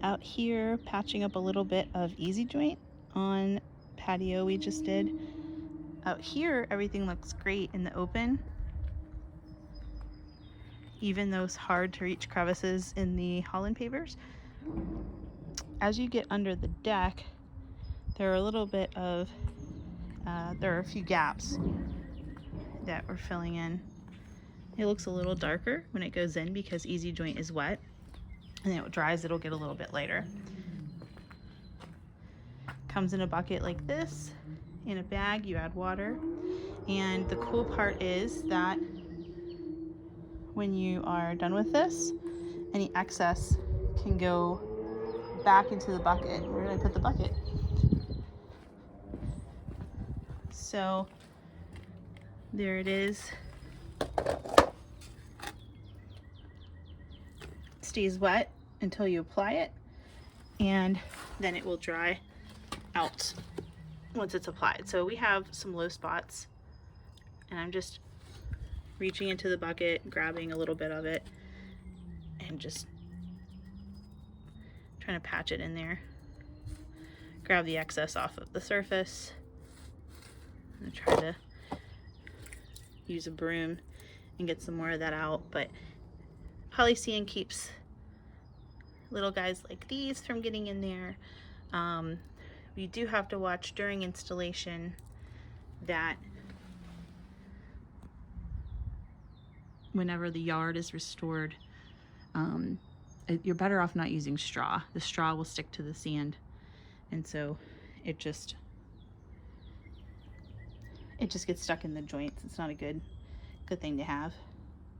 Out here, patching up a little bit of easy joint on patio we just did. Out here, everything looks great in the open. Even those hard to reach crevices in the Holland pavers. As you get under the deck, there are a few gaps that we're filling in. It looks a little darker when it goes in because easy joint is wet, and then it dries, it'll get a little bit lighter. Comes in a bucket like this. In a bag, you add water. And the cool part is that when you are done with this, any excess can go back into the bucket. Where did I put the bucket? So there it is. Stays wet until you apply it, and then it will dry out once it's applied. So we have some low spots, and I'm just reaching into the bucket, grabbing a little bit of it, and just trying to patch it in there. Grab the excess off of the surface. I'm gonna try to use a broom and get some more of that out, but polystyrene keeps little guys like these from getting in there. We do have to watch during installation that whenever the yard is restored, you're better off not using straw. The straw will stick to the sand, and so it just gets stuck in the joints. It's not a good thing to have.